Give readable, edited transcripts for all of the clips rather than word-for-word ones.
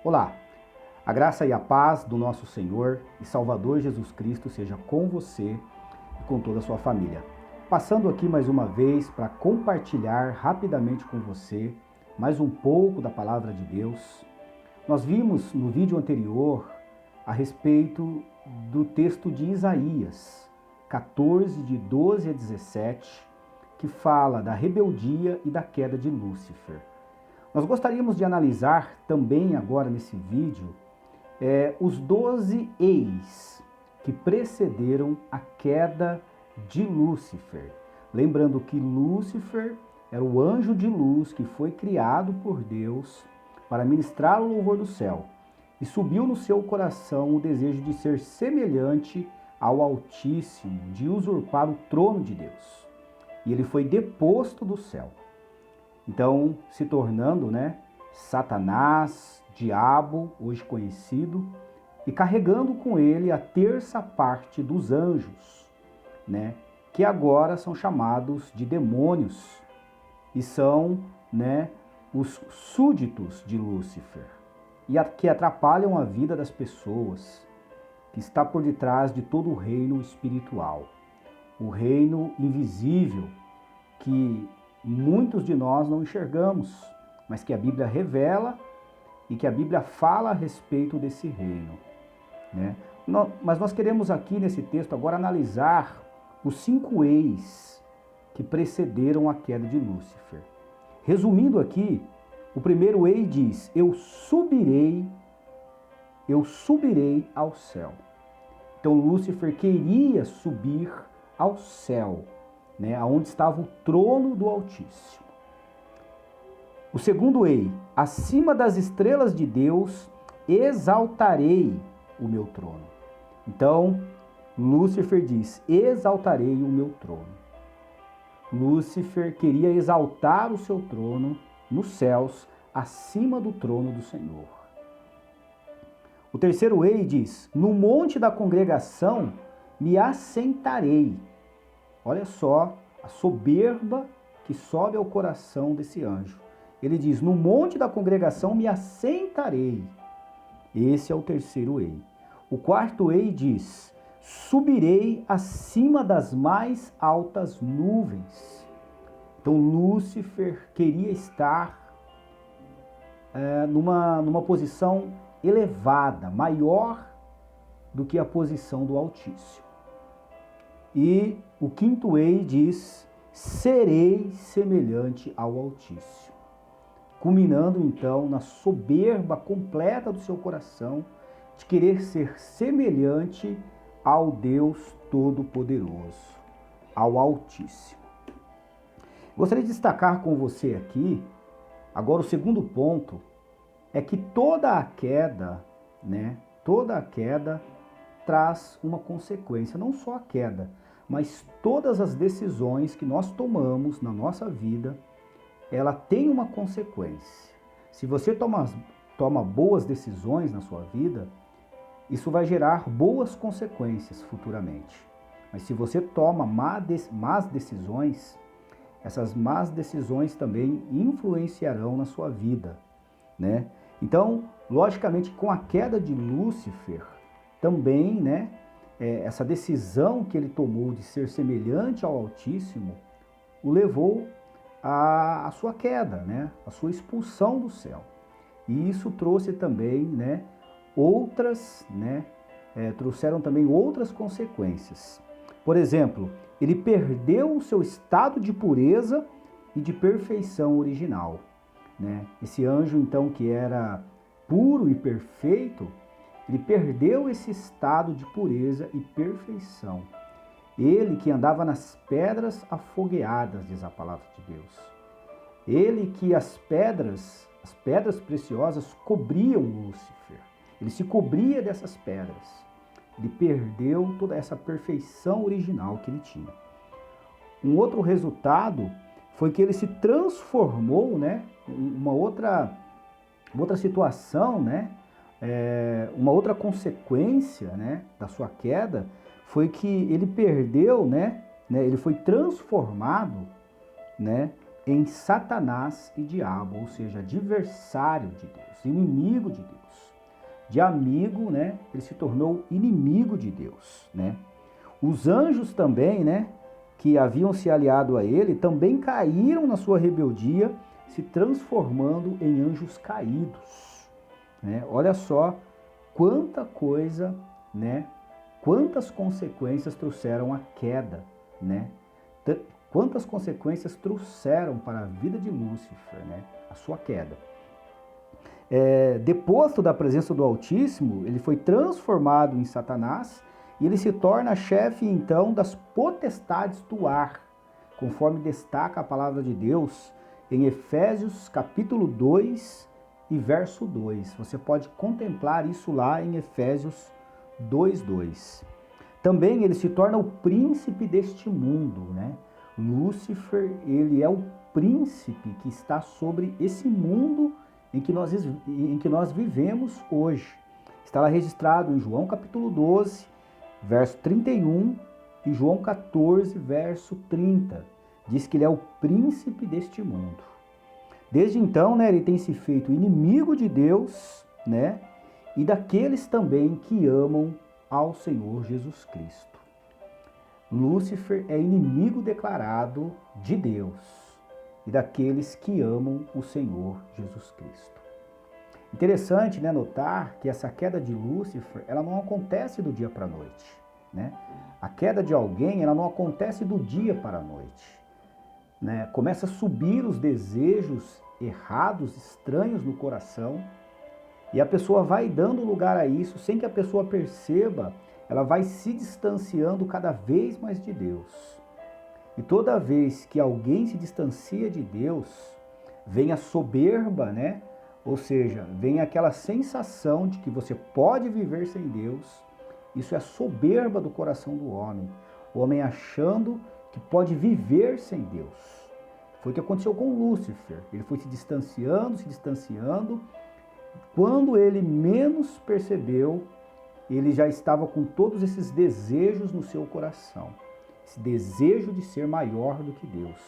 Olá, a graça e a paz do nosso Senhor e Salvador Jesus Cristo seja com você e com toda a sua família. Passando aqui mais uma vez para compartilhar rapidamente com você mais um pouco da Palavra de Deus. Nós vimos no vídeo anterior a respeito do texto de Isaías 14, de 12 a 17, que fala da rebeldia e da queda de Lúcifer. Nós gostaríamos de analisar também agora nesse vídeo os 12 eis que precederam a queda de Lúcifer. Lembrando que Lúcifer era o anjo de luz que foi criado por Deus para ministrar o louvor do céu. E subiu no seu coração o desejo de ser semelhante ao Altíssimo, de usurpar o trono de Deus. E ele foi deposto do céu. Então, se tornando, Satanás, diabo, hoje conhecido, e carregando com ele a terça parte dos anjos, que agora são chamados de demônios e são, os súditos de Lúcifer, e que atrapalham a vida das pessoas, que está por detrás de todo o reino espiritual, o reino invisível que muitos de nós não enxergamos, mas que a Bíblia revela e que a Bíblia fala a respeito desse reino. Mas nós queremos aqui nesse texto agora analisar os 5 eis que precederam a queda de Lúcifer. Resumindo aqui, o primeiro ei diz: eu subirei ao céu. Então Lúcifer queria subir ao céu, onde estava o trono do Altíssimo. O segundo ei: acima das estrelas de Deus exaltarei o meu trono. Então Lúcifer diz: exaltarei o meu trono. Lúcifer queria exaltar o seu trono nos céus, acima do trono do Senhor. O terceiro ei diz: no monte da congregação me assentarei. Olha só a soberba que sobe ao coração desse anjo. Ele diz: no monte da congregação me assentarei. Esse é o terceiro ei. O quarto ei diz: subirei acima das mais altas nuvens. Então Lúcifer queria estar numa posição elevada, maior do que a posição do Altíssimo. E o quinto ei diz: serei semelhante ao Altíssimo. Culminando então na soberba completa do seu coração de querer ser semelhante ao Deus Todo-Poderoso, ao Altíssimo. Gostaria de destacar com você aqui, agora o segundo ponto, é que toda a queda traz uma consequência, não só a queda, mas todas as decisões que nós tomamos na nossa vida, ela tem uma consequência. Se você toma boas decisões na sua vida, isso vai gerar boas consequências futuramente. Mas se você toma más decisões, essas más decisões também influenciarão na sua vida, Então, logicamente, com a queda de Lúcifer, também, essa decisão que ele tomou de ser semelhante ao Altíssimo, o levou à sua queda, a sua expulsão do céu. E isso trouxe também, trouxeram também outras consequências. Por exemplo, ele perdeu o seu estado de pureza e de perfeição original. Esse anjo, então, que era puro e perfeito, ele perdeu esse estado de pureza e perfeição. Ele que andava nas pedras afogueadas, diz a palavra de Deus. Ele que as pedras preciosas cobriam Lúcifer. Ele se cobria dessas pedras. Ele perdeu toda essa perfeição original que ele tinha. Um outro resultado foi que ele se transformou, uma outra situação, uma outra consequência, da sua queda, foi que ele perdeu, ele foi transformado, em Satanás e diabo, ou seja, adversário de Deus, inimigo de Deus. De amigo, né, ele se tornou inimigo de Deus, né? Os anjos também, né, que haviam se aliado a ele, também caíram na sua rebeldia, se transformando em anjos caídos, né? Olha só quanta coisa, né? Quantas consequências trouxeram a queda, né? Quantas consequências trouxeram para a vida de Lúcifer, né? A sua queda. Deposto da presença do Altíssimo, ele foi transformado em Satanás e ele se torna chefe, então, das potestades do ar, conforme destaca a palavra de Deus em Efésios capítulo 2 e verso 2. Você pode contemplar isso lá em Efésios 2:2. Também ele se torna o príncipe deste mundo, né? Lúcifer, ele é o príncipe que está sobre esse mundo em que nós vivemos hoje. Está lá registrado em João capítulo 12, verso 31 e João 14, verso 30. Diz que ele é o príncipe deste mundo. Desde então, né, ele tem se feito inimigo de Deus, né, e daqueles também que amam ao Senhor Jesus Cristo. Lúcifer é inimigo declarado de Deus e daqueles que amam o Senhor Jesus Cristo. Interessante, né, notar que essa queda de Lúcifer, ela não acontece do dia para a noite, né? A queda de alguém, ela não acontece do dia para a noite, né? Começa a subir os desejos errados, estranhos no coração, e a pessoa vai dando lugar a isso, sem que a pessoa perceba, ela vai se distanciando cada vez mais de Deus. E toda vez que alguém se distancia de Deus, vem a soberba, né? Ou seja, vem aquela sensação de que você pode viver sem Deus. Isso é soberba do coração do homem. O homem achando que pode viver sem Deus. Foi o que aconteceu com Lúcifer. Ele foi se distanciando, se distanciando. Quando ele menos percebeu, ele já estava com todos esses desejos no seu coração. Esse desejo de ser maior do que Deus.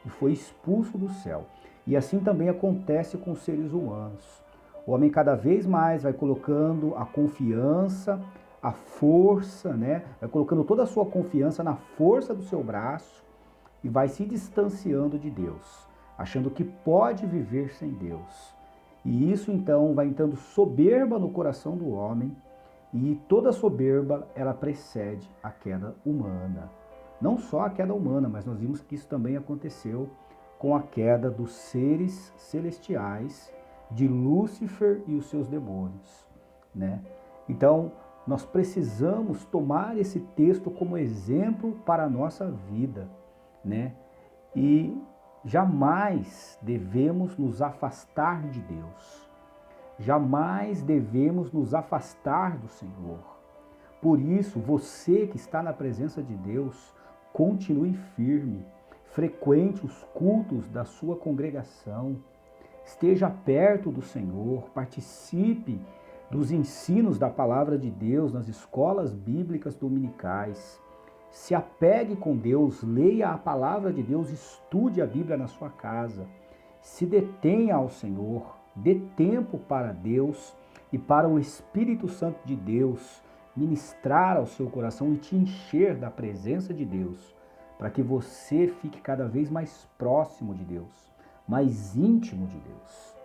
E foi expulso do céu. E assim também acontece com os seres humanos. O homem cada vez mais vai colocando a confiança, a força, né? Vai colocando toda a sua confiança na força do seu braço e vai se distanciando de Deus, achando que pode viver sem Deus. E isso então vai entrando soberba no coração do homem, e toda soberba ela precede a queda humana. Não só a queda humana, mas nós vimos que isso também aconteceu com a queda dos seres celestiais, de Lúcifer e os seus demônios, né? Então, nós precisamos tomar esse texto como exemplo para a nossa vida, né? E jamais devemos nos afastar de Deus. Jamais devemos nos afastar do Senhor. Por isso, você que está na presença de Deus, continue firme, frequente os cultos da sua congregação, esteja perto do Senhor, participe dos ensinos da palavra de Deus nas escolas bíblicas dominicais. Se apegue com Deus, leia a palavra de Deus, estude a Bíblia na sua casa. Se detenha ao Senhor, dê tempo para Deus e para o Espírito Santo de Deus ministrar ao seu coração e te encher da presença de Deus, para que você fique cada vez mais próximo de Deus, mais íntimo de Deus.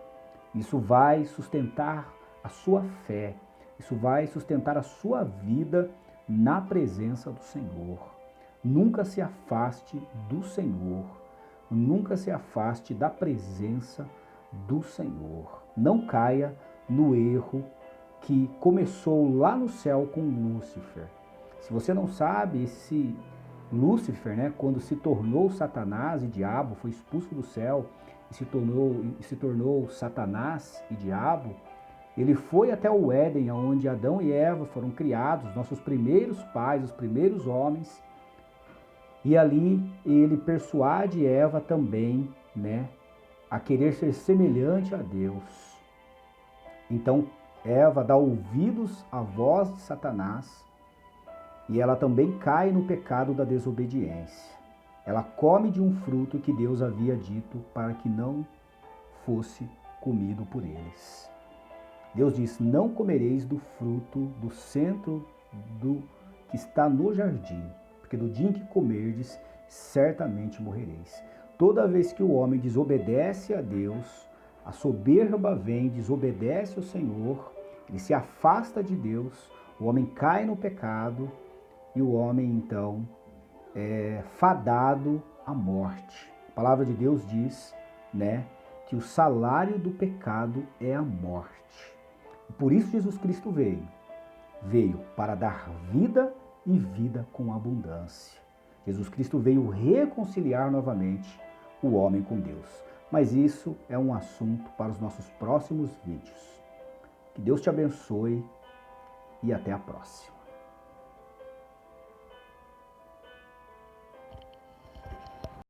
Isso vai sustentar a sua fé, isso vai sustentar a sua vida na presença do Senhor. Nunca se afaste do Senhor, nunca se afaste da presença do Senhor. Não caia no erro que começou lá no céu com Lúcifer. Se você não sabe, esse Lúcifer, né, quando se tornou Satanás e diabo, foi expulso do céu e se tornou Satanás e diabo, ele foi até o Éden, onde Adão e Eva foram criados, nossos primeiros pais, os primeiros homens, e ali ele persuade Eva também, né, a querer ser semelhante a Deus. Então Eva dá ouvidos à voz de Satanás e ela também cai no pecado da desobediência. ela come de um fruto que Deus havia dito para que não fosse comido por eles. Deus diz: não comereis do fruto do centro do que está no jardim, porque do dia em que comerdes, certamente morrereis. Toda vez que o homem desobedece a Deus, a soberba vem, desobedece ao Senhor, ele se afasta de Deus, o homem cai no pecado e o homem então é fadado à morte. A palavra de Deus diz, né, que o salário do pecado é a morte. Por isso Jesus Cristo veio para dar vida e vida com abundância. Jesus Cristo veio reconciliar novamente o homem com Deus. Mas isso é um assunto para os nossos próximos vídeos. Que Deus te abençoe e até a próxima.